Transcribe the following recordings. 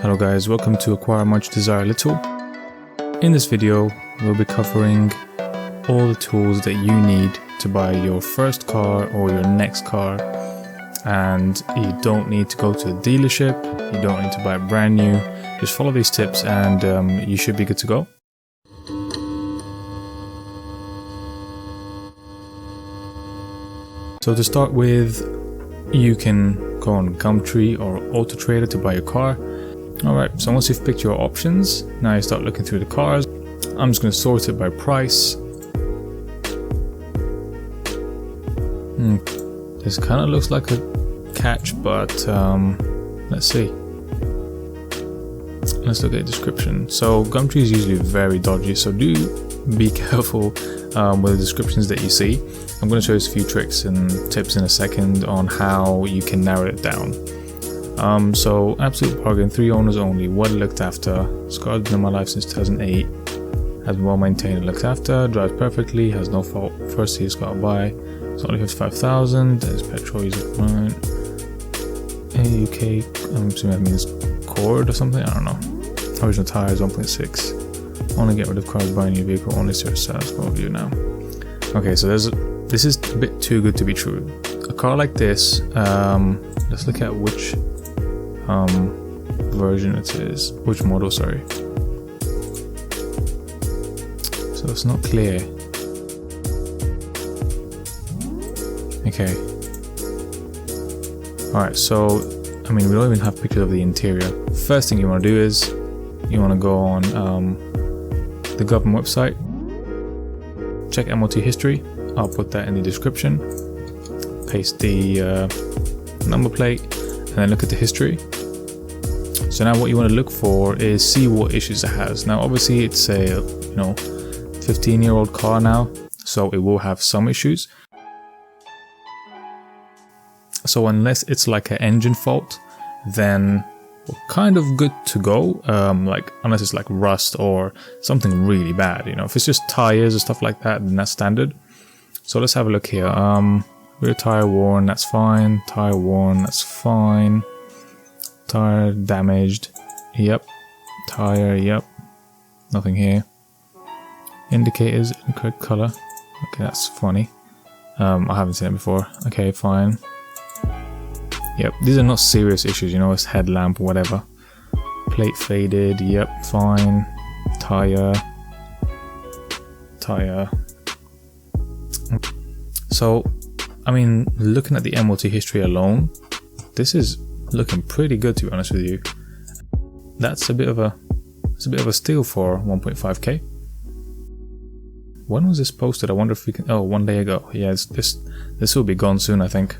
Hello guys, welcome to Acquire Much Desire Little. In this video, we'll be covering all the tools that you need to buy your first car or your next car. And you don't need to go to a dealership, you don't need to buy it brand new. Just follow these tips and you should be good to go. So to start with, you can go on Gumtree or Auto Trader to buy your car. Alright, so once you've picked your options, now you start looking through the cars. I'm just going to sort it by price. This kind of looks like a catch, but let's see. Let's look at the description. So Gumtree is usually very dodgy, so do be careful with the descriptions that you see. I'm going to show you a few tricks and tips in a second on how you can narrow it down. So absolute bargain, 3 owners only, well looked after, this car's been in my life since 2008, has been well maintained and looked after, drives perfectly, has no fault, first he's got to buy, it's only 55,000, there's petrol, user component, AUK, I'm assuming that means cord or something, I don't know, original tires 1.6, want to get rid of cars, buy a new vehicle, only search sales, go view now. Okay, so this is a bit too good to be true. A car like this, let's look at which version it is, which model, sorry. So it's not clear. Okay. Alright, so I mean, we don't even have pictures of the interior. First thing you want to do is you want to go on the government website, check MOT history. I'll put that in the description. Paste the number plate and then look at the history. So now what you want to look for is see what issues it has. Now obviously it's a 15-year-old car now, so it will have some issues. So unless it's like an engine fault, then we're kind of good to go. Like unless it's like rust or something really bad, if it's just tires or stuff like that, then that's standard. So let's have a look here. Rear tire worn, that's fine. Tire worn, that's fine. Tire damaged, yep. Tire, yep. Nothing here. Indicators, incorrect color. Okay, that's funny. I haven't seen it before. Okay, fine. Yep, these are not serious issues, it's headlamp or whatever. Plate faded, yep, fine. Tire. So, I mean, looking at the MOT history alone, this is looking pretty good, to be honest with you. That's a bit of a steal for 1.5k. When was this posted? I wonder if we can. Oh, 1 day ago. Yeah, this will be gone soon, I think.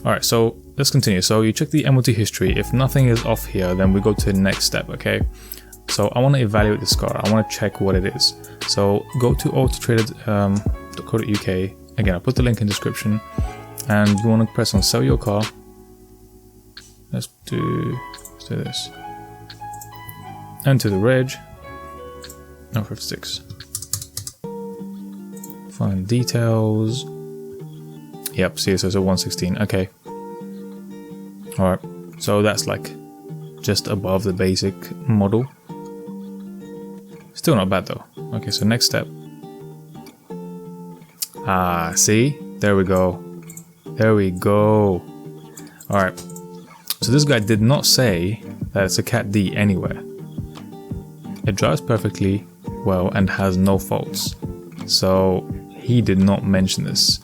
All right, so let's continue. So you check the MOT history. If nothing is off here, then we go to the next step. Okay. So I want to evaluate this car. I want to check what it is. So go to autotrader.co.uk. Again, I'll put the link in the description. And you want to press on sell your car. Let's do this. Enter the reg. No, 56. Find details. Yep, see, so it's a 116. Okay. Alright. So that's like just above the basic model. Still not bad though. Okay, so next step. Ah, see? There we go. There we go. Alright. So this guy did not say that it's a Cat D anywhere. It drives perfectly well and has no faults. So he did not mention this.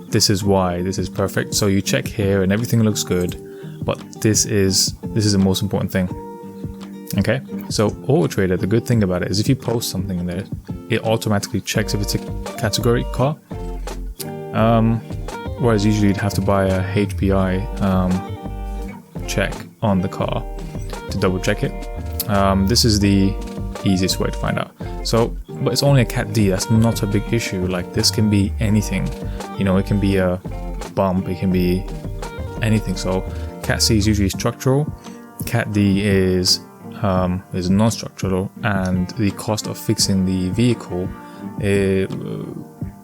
This is why this is perfect. So you check here and everything looks good, but this is the most important thing. Okay, so Auto Trader, the good thing about it is if you post something in there, it automatically checks if it's a category car. Whereas usually you'd have to buy a HPI check on the car to double check it. This is the easiest way to find out. So, but it's only a Cat D, that's not a big issue. Like this can be anything, it can be a bump, it can be anything. So Cat C is usually structural, Cat D is non-structural, and the cost of fixing the vehicle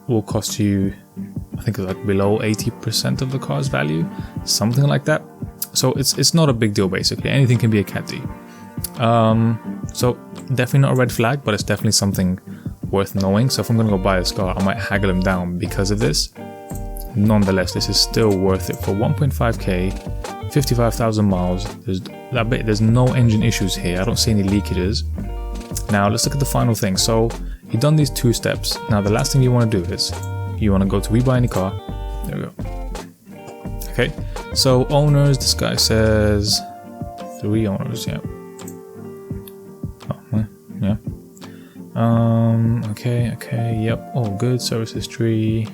will cost you, I think it's like below 80% of the car's value, something like that. So it's not a big deal basically. Anything can be a Cat D. So definitely not a red flag, but it's definitely something worth knowing. So if I'm gonna go buy this car, I might haggle him down because of this. Nonetheless, this is still worth it for 1.5k, 55,000 miles. There's no engine issues here. I don't see any leakages. Now let's look at the final thing. So you've done these 2 steps. Now the last thing you want to do is you want to go to We Buy Any Car. There we go. Okay, so owners, this guy says 3 owners. Yeah. Oh, yeah. Okay, yep, all good. Service history,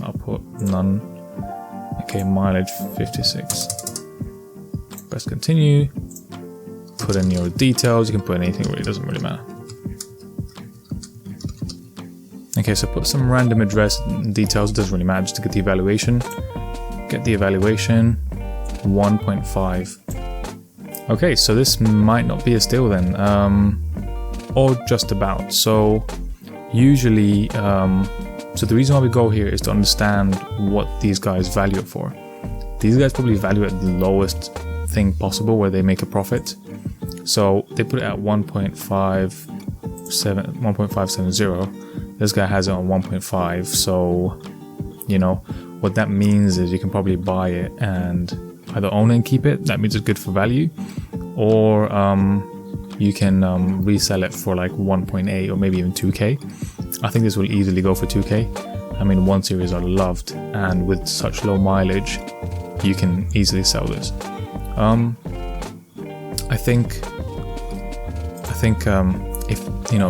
I'll put none. Okay, mileage 56. Press continue. Put in your details. You can put anything, really, doesn't really matter. Okay, so put some random address details, doesn't really matter, just to get the evaluation. Get the evaluation, 1.5. Okay, so this might not be a steal then. Or just about. So usually, so the reason why we go here is to understand what these guys value it for. These guys probably value it at the lowest thing possible where they make a profit. So they put it at 1.570. This guy has it on 1.5. So, you know, what that means is you can probably buy it and either own it and keep it. That means it's good for value. Or, you can resell it for like 1.8 or maybe even 2k. I think this will easily go for 2k. I mean, 1 Series are loved, and with such low mileage, you can easily sell this. I think if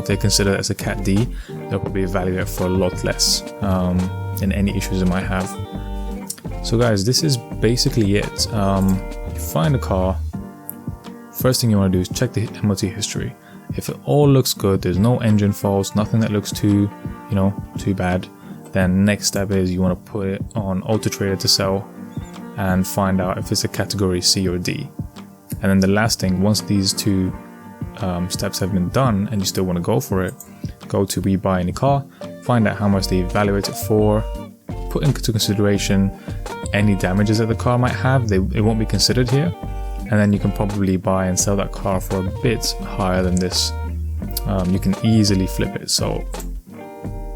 they consider it as a Cat D, they'll probably value it for a lot less than any issues it might have. So guys, this is basically it. You find a car. First thing you want to do is check the MOT history. If it all looks good, there's no engine faults, nothing that looks too bad, then next step is you want to put it on Auto Trader to sell and find out if it's a category C or D. And then the last thing, once these 2 steps have been done and you still want to go for it, go to We Buy Any Car, find out how much they evaluate it for, put into consideration any damages that the car might have. It won't be considered here. And then you can probably buy and sell that car for a bit higher than this. You can easily flip it, so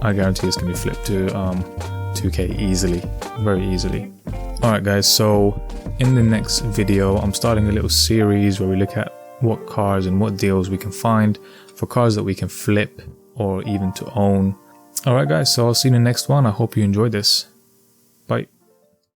I guarantee it's going to be flipped to 2k easily, very easily. Alright guys, so in the next video I'm starting a little series where we look at what cars and what deals we can find for cars that we can flip or even to own. Alright guys, so I'll see you in the next one. I hope you enjoyed this. Bye.